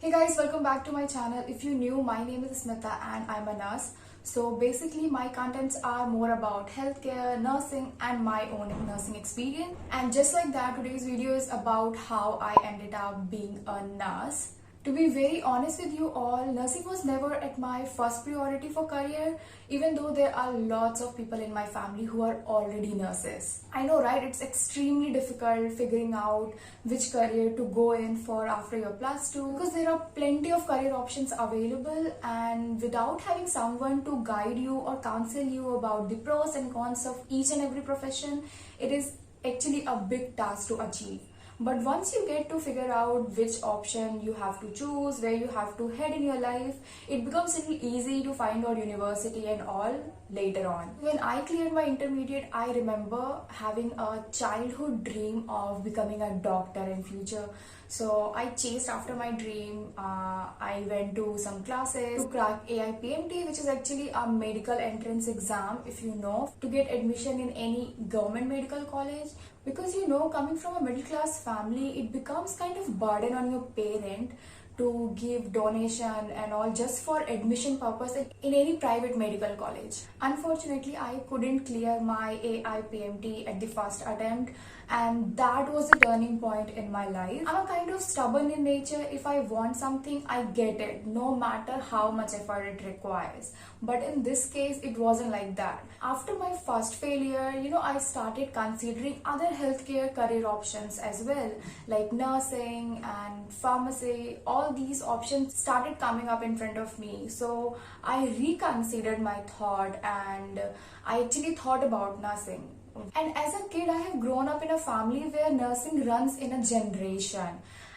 Hey guys, welcome back to my channel. If you're new, my name is Smita and I'm a nurse. So basically my contents are more about healthcare, nursing and my own nursing experience. And just like that, today's video is about how I ended up being a nurse. To be very honest with you all, nursing was never at my first priority for career, even though there are lots of people in my family who are already nurses. I know, right? It's extremely difficult figuring out which career to go in for after your plus two because there are plenty of career options available, and without having someone to guide you or counsel you about the pros and cons of each and every profession, it is actually a big task to achieve. But once you get to figure out which option you have to choose, where you have to head in your life, it becomes a little easy to find out university and all later on. When I cleared my intermediate, I remember having a childhood dream of becoming a doctor in future. So I chased after my dream. I went to some classes to crack AIPMT, which is actually a medical entrance exam, if you know, to get admission in any government medical college. Because coming from a middle class family, it becomes kind of burden on your parent to give donation and all just for admission purpose in any private medical college. Unfortunately, I couldn't clear my AIPMT at the first attempt, and that was the turning point in my life. I'm a kind of stubborn in nature. If I want something, I get it, no matter how much effort it requires. But in this case, it wasn't like that. After my first failure, I started considering other healthcare career options as well, like nursing and pharmacy. All these options started coming up in front of me. So I reconsidered my thought and I actually thought about nursing. And as a kid, I have grown up in a family where nursing runs in a generation,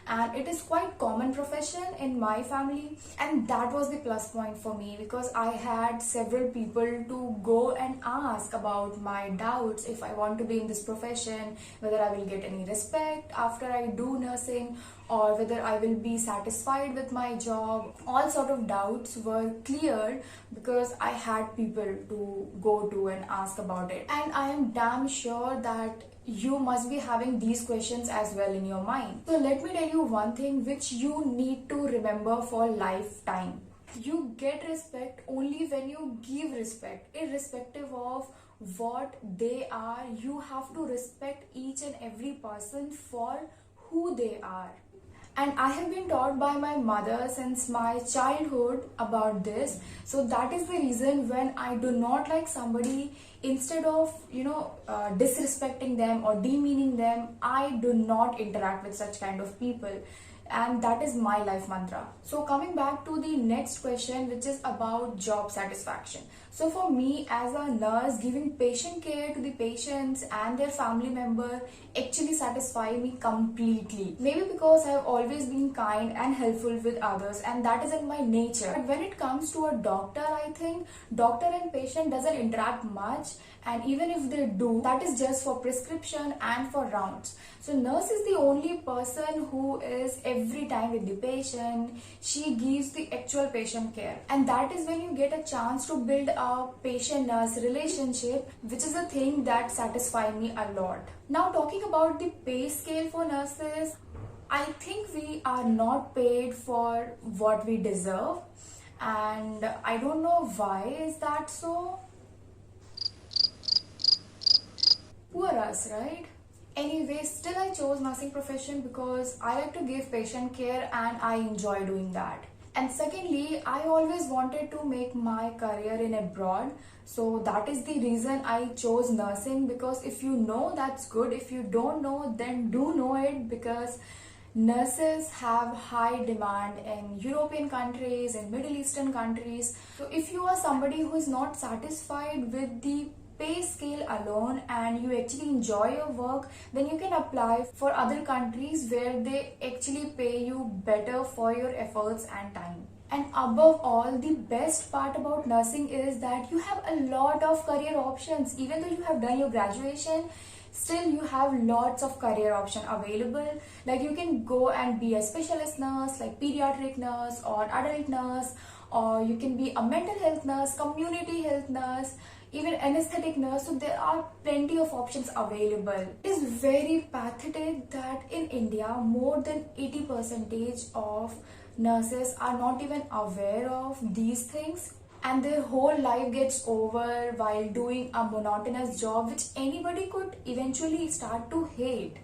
and it is quite common profession in my family, and that was the plus point for me because I had several people to go and ask about my doubts if I want to be in this profession, whether I will get any respect after I do nursing or whether I will be satisfied with my job. All sort of doubts were cleared because I had people to go to and ask about it. And I am damn sure that you must be having these questions as well in your mind. So let me tell you one thing which you need to remember for lifetime. You get respect only when you give respect, irrespective of what they are. You have to respect each and every person for who they are. And I have been taught by my mother since my childhood about this. So that is the reason when I do not like somebody, instead of disrespecting them or demeaning them, I do not interact with such kind of people. And that is my life mantra. So coming back to the next question, which is about job satisfaction. So for me as a nurse, giving patient care to the patients and their family member actually satisfy me completely. Maybe because I have always been kind and helpful with others, and that is in my nature. But when it comes to a doctor, I think doctor and patient doesn't interact much, and even if they do, that is just for prescription and for rounds. So nurse is the only person who is every time with the patient. She gives the actual patient care, and that is when you get a chance to build a patient-nurse relationship, which is a thing that satisfies me a lot. Now talking about the pay scale for nurses, I think we are not paid for what we deserve, and I don't know why is that so. Poor us, right? Anyway, still I chose nursing profession because I like to give patient care and I enjoy doing that. And secondly, I always wanted to make my career in abroad. So that is the reason I chose nursing, because if you know, that's good. If you don't know, then do know it, because nurses have high demand in European countries, in Middle Eastern countries. So if you are somebody who is not satisfied with the pay scale alone and you actually enjoy your work, then you can apply for other countries where they actually pay you better for your efforts and time. And above all, the best part about nursing is that you have a lot of career options. Even though you have done your graduation, still you have lots of career options available. Like you can go and be a specialist nurse, like pediatric nurse or adult nurse, or you can be a mental health nurse, community health nurse, even anesthetic nurse. So there are plenty of options available. It is very pathetic that in India more than 80% of nurses are not even aware of these things, and their whole life gets over while doing a monotonous job which anybody could eventually start to hate.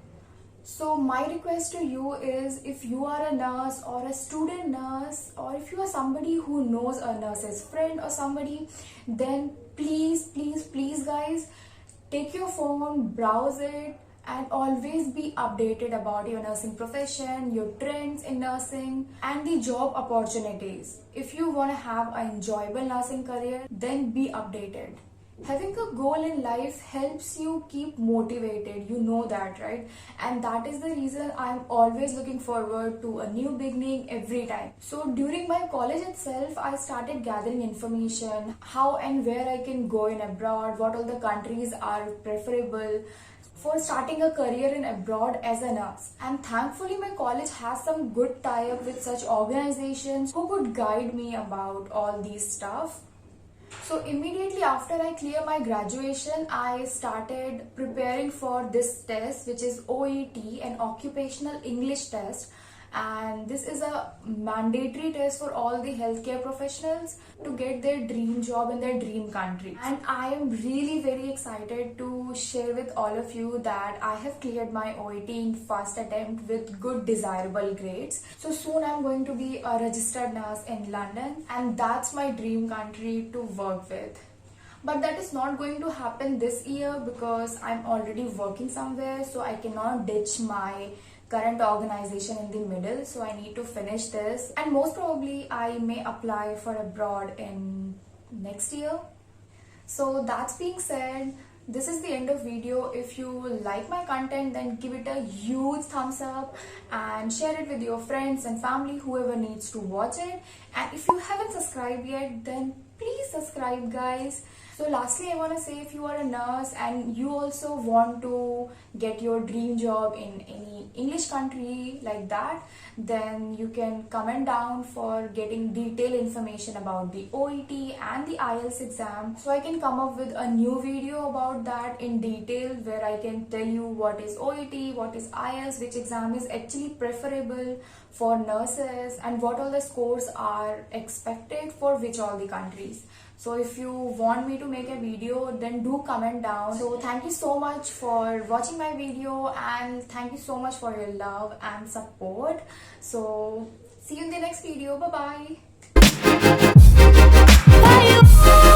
So my request to you is, if you are a nurse or a student nurse, or if you are somebody who knows a nurse's friend or somebody, then please guys, take your phone, browse it, and always be updated about your nursing profession, your trends in nursing, and the job opportunities. If you want to have an enjoyable nursing career, then be updated. Having a goal in life helps you keep motivated, you know that, right? And that is the reason I'm always looking forward to a new beginning every time. So during my college itself, I started gathering information, how and where I can go in abroad, what all the countries are preferable for starting a career in abroad as a nurse. And thankfully my college has some good tie-up with such organizations who could guide me about all these stuff. So immediately after I clear my graduation, I started preparing for this test, which is OET, an occupational English test. And this is a mandatory test for all the healthcare professionals to get their dream job in their dream country. And I am really very excited to share with all of you that I have cleared my OET in first attempt with good desirable grades. So soon I'm going to be a registered nurse in London, and that's my dream country to work with. But that is not going to happen this year because I'm already working somewhere, so I cannot ditch my current organization in the middle. So I need to finish this, and most probably I may apply for abroad in next year. So that's being said, this is the end of video. If you like my content, then give it a huge thumbs up and share it with your friends and family, whoever needs to watch it. And if you haven't subscribed yet, then please subscribe, guys. So lastly, I want to say, if you are a nurse and you also want to get your dream job in any English country like that, then you can comment down for getting detailed information about the OET and the IELTS exam. So I can come up with a new video about that in detail, where I can tell you what is OET, what is IELTS, which exam is actually preferable for nurses, and what all the scores are expected for which all the countries. So if you want me to make a video, then do comment down. So thank you so much for watching my video, and thank you so much for your love and support. So see you in the next video. Bye bye.